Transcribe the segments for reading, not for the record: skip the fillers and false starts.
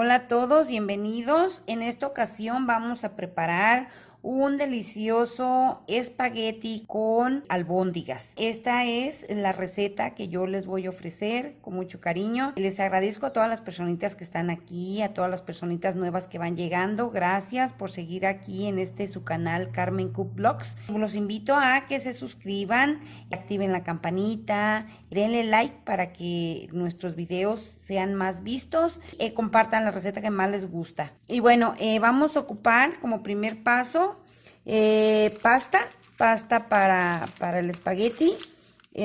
Hola a todos, bienvenidos. En esta ocasión vamos a preparar un delicioso espagueti con albóndigas. Esta es la receta que yo les voy a ofrecer con mucho cariño. Les agradezco a todas las personitas que están aquí, a todas las personitas nuevas que van llegando. Gracias por seguir aquí en su canal Carmen Cook Vlogs. Los invito a que se suscriban, activen la campanita, denle like para que nuestros videos sean más vistos, compartan la receta que más les gusta. Y bueno, vamos a ocupar como primer paso pasta para el espagueti,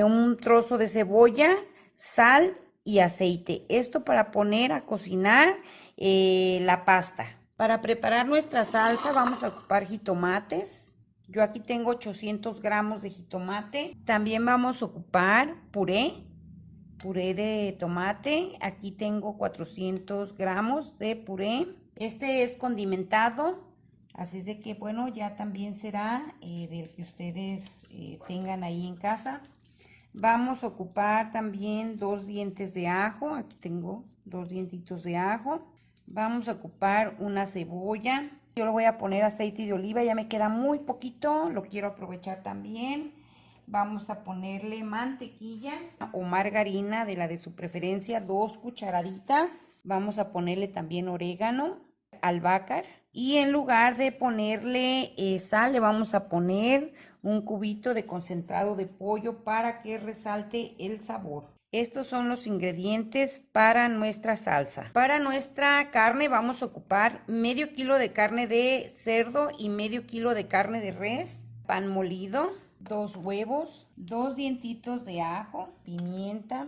un trozo de cebolla, sal y aceite. Esto para poner a cocinar la pasta. Para preparar nuestra salsa vamos a ocupar jitomates. Yo aquí tengo 800 gramos de jitomate. También vamos a ocupar puré de tomate. Aquí tengo 400 gramos de puré. Este es condimentado, así es de que bueno, ya también será del que ustedes tengan ahí en casa. Vamos a ocupar también 2 dientes de ajo. Aquí tengo 2 dientitos de ajo. Vamos a ocupar una cebolla. Yo le voy a poner aceite de oliva, ya me queda muy poquito, lo quiero aprovechar también. Vamos a ponerle mantequilla o margarina de la de su preferencia, 2 cucharaditas. Vamos a ponerle también orégano, albahaca. Y en lugar de ponerle sal, le vamos a poner un cubito de concentrado de pollo para que resalte el sabor. Estos son los ingredientes para nuestra salsa. Para nuestra carne vamos a ocupar medio kilo de carne de cerdo y medio kilo de carne de res, pan molido, 2 huevos, 2 dientitos de ajo, pimienta,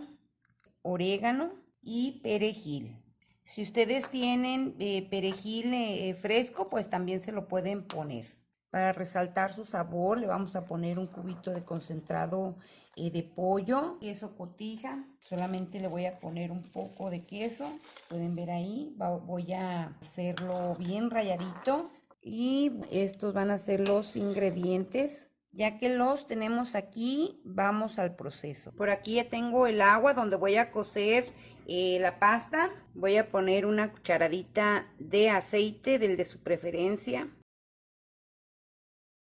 orégano y perejil. Si ustedes tienen perejil fresco, pues también se lo pueden poner. Para resaltar su sabor, le vamos a poner un cubito de concentrado de pollo, queso cotija. Solamente le voy a poner un poco de queso. Pueden ver ahí, voy a hacerlo bien rayadito. Y estos van a ser los ingredientes. Ya que los tenemos aquí, vamos al proceso. Por aquí ya tengo el agua donde voy a cocer la pasta. Voy a poner una cucharadita de aceite, del de su preferencia.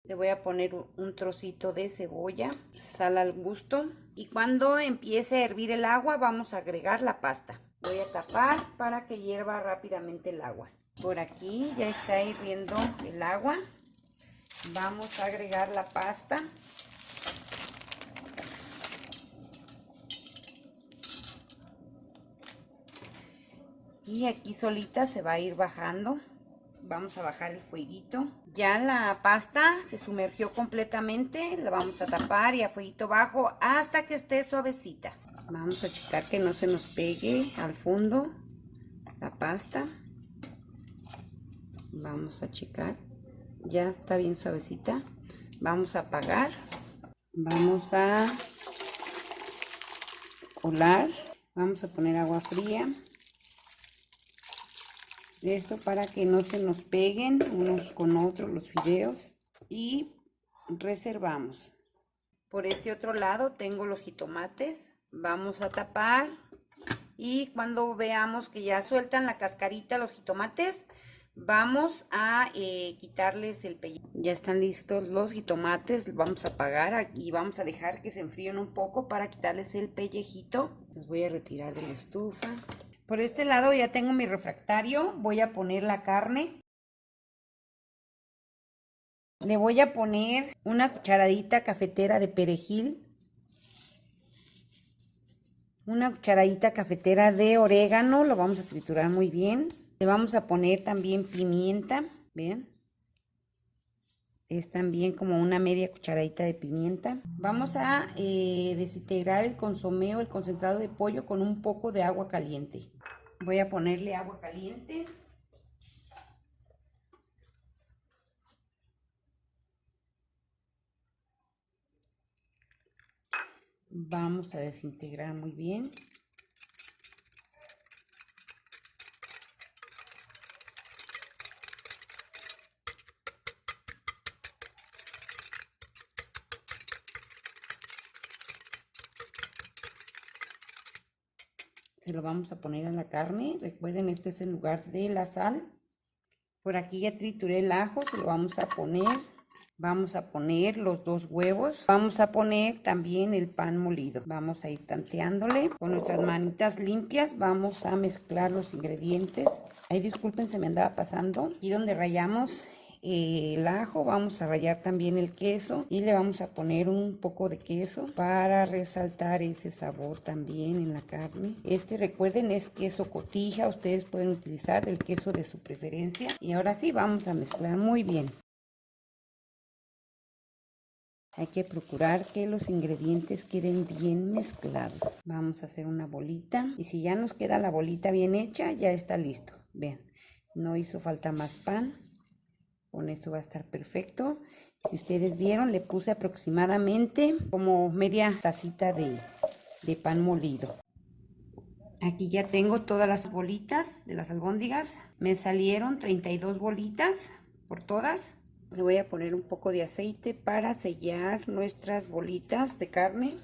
Le voy a poner un trocito de cebolla, sal al gusto. Y cuando empiece a hervir el agua, vamos a agregar la pasta. Voy a tapar para que hierva rápidamente el agua. Por aquí ya está hirviendo el agua. Vamos a agregar la pasta. Y aquí solita se va a ir bajando. Vamos a bajar el fueguito. Ya la pasta se sumergió completamente. La vamos a tapar y a fueguito bajo hasta que esté suavecita. Vamos a checar que no se nos pegue al fondo la pasta. Vamos a checar. Ya está bien suavecita. Vamos a apagar. Vamos a colar. Vamos a poner agua fría. Esto para que no se nos peguen unos con otros los fideos. Y reservamos. Por este otro lado tengo los jitomates. Vamos a tapar. Y cuando veamos que ya sueltan la cascarita los jitomates, vamos a quitarles el pellejo. Ya están listos los jitomates. Vamos a apagar y vamos a dejar que se enfríen un poco para quitarles el pellejito. Los voy a retirar de la estufa. Por este lado ya tengo mi refractario. Voy a poner la carne. Le voy a poner una cucharadita cafetera de perejil. Una cucharadita cafetera de orégano. Lo vamos a triturar muy bien. Le vamos a poner también pimienta. Vean. Es también como una media cucharadita de pimienta. Vamos a desintegrar el consomé o el concentrado de pollo con un poco de agua caliente. Voy a ponerle agua caliente. Vamos a desintegrar muy bien. Se lo vamos a poner a la carne. Recuerden, este es el lugar de la sal. Por aquí ya trituré el ajo, se lo vamos a poner. Vamos a poner los 2 huevos. Vamos a poner también el pan molido. Vamos a ir tanteándole. Con nuestras manitas limpias vamos a mezclar los ingredientes. Ay, disculpen, se me andaba pasando. Aquí donde rallamos el ajo, vamos a rallar también el queso. Y le vamos a poner un poco de queso para resaltar ese sabor también en la carne. Recuerden, es queso cotija. Ustedes pueden utilizar el queso de su preferencia. Y ahora sí, vamos a mezclar muy bien. Hay que procurar que los ingredientes queden bien mezclados. Vamos a hacer una bolita y si ya nos queda la bolita bien hecha, ya está listo. Vean, no hizo falta más pan. Con eso va a estar perfecto. Si ustedes vieron, le puse aproximadamente como media tacita de pan molido. Aquí ya tengo todas las bolitas de las albóndigas. Me salieron 32 bolitas por todas. Le voy a poner un poco de aceite para sellar nuestras bolitas de carne.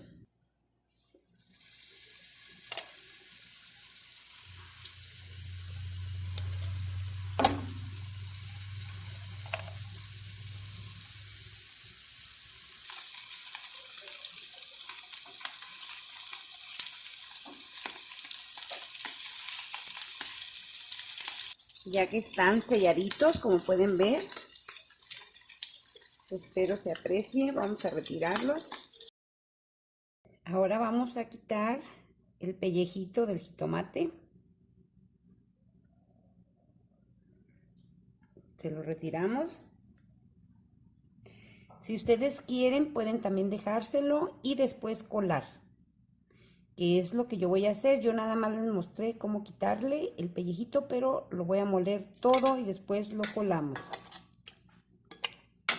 Ya que están selladitos, como pueden ver. Espero se aprecie. Vamos a retirarlos. Ahora vamos a quitar el pellejito del jitomate. Se lo retiramos. Si ustedes quieren, pueden también dejárselo y después colar, que es lo que yo voy a hacer. Yo nada más les mostré cómo quitarle el pellejito, pero lo voy a moler todo y después lo colamos.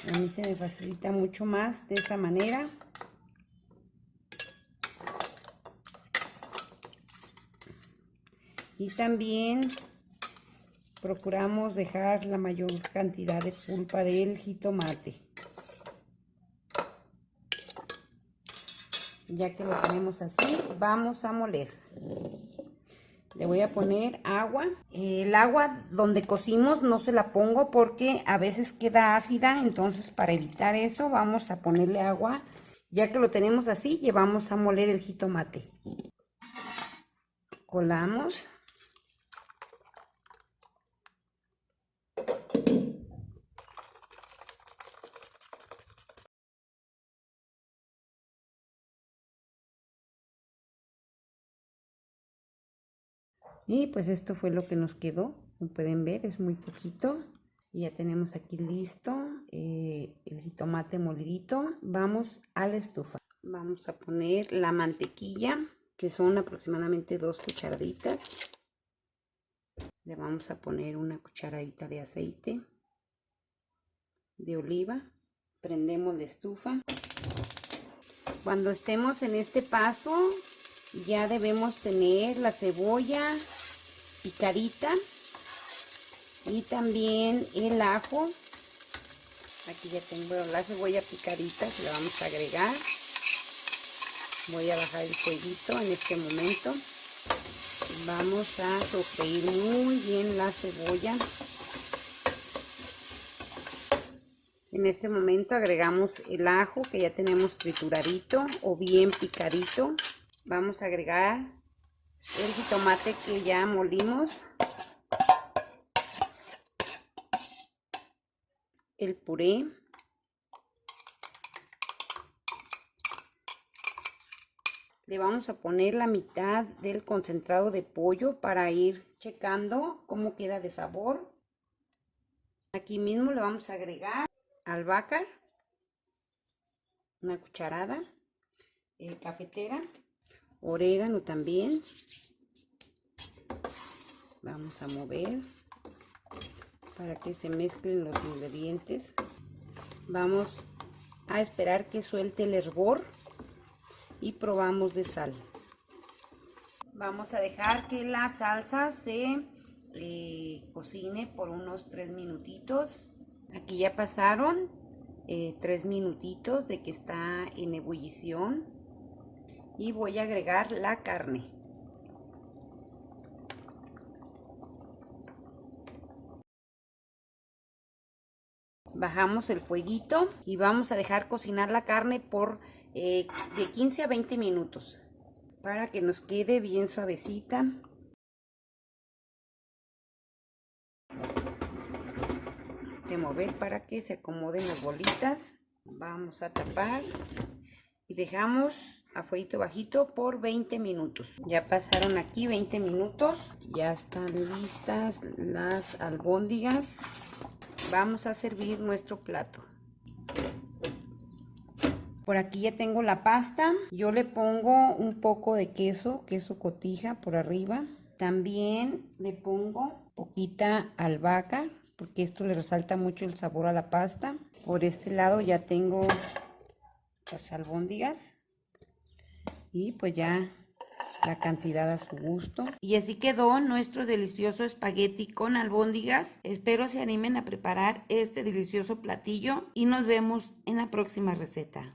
A mí se me facilita mucho más de esa manera. Y también procuramos dejar la mayor cantidad de pulpa del jitomate. Ya que lo tenemos así, vamos a moler. Le voy a poner agua. El agua donde cocimos no se la pongo porque a veces queda ácida. Entonces, para evitar eso, vamos a ponerle agua. Ya que lo tenemos así, llevamos a moler el jitomate. Colamos. Y pues esto fue lo que nos quedó. Como pueden ver, es muy poquito. Y ya tenemos aquí listo el jitomate molidito. Vamos a la estufa. Vamos a poner la mantequilla, que son aproximadamente 2 cucharaditas. Le vamos a poner una cucharadita de aceite de oliva. Prendemos la estufa. Cuando estemos en este paso, ya debemos tener la cebolla picadita y también el ajo. Aquí ya tengo la cebolla picadita, que la vamos a agregar. Voy a bajar el fueguito en este momento. Vamos a sofreír muy bien la cebolla. En este momento agregamos el ajo que ya tenemos trituradito o bien picadito. Vamos a agregar el jitomate que ya molimos, el puré, le vamos a poner la mitad del concentrado de pollo para ir checando cómo queda de sabor. Aquí mismo le vamos a agregar albahaca, una cucharada, cafetera, orégano también. Vamos a mover para que se mezclen los ingredientes. Vamos a esperar que suelte el hervor y probamos de sal. Vamos a dejar que la salsa se cocine por unos 3 minutitos. Aquí ya pasaron 3 minutitos de que está en ebullición y voy a agregar la carne. Bajamos el fueguito y vamos a dejar cocinar la carne por de 15 a 20 minutos para que nos quede bien suavecita. De mover para que se acomoden las bolitas. Vamos a tapar y dejamos a fueguito bajito por 20 minutos. Ya pasaron aquí 20 minutos, ya están listas las albóndigas. Vamos a servir nuestro plato. Por aquí ya tengo la pasta. Yo le pongo un poco de queso cotija por arriba. También le pongo poquita albahaca, porque esto le resalta mucho el sabor a la pasta. Por este lado ya tengo las albóndigas. Y pues ya la cantidad a su gusto. Y así quedó nuestro delicioso espagueti con albóndigas. Espero se animen a preparar este delicioso platillo y nos vemos en la próxima receta.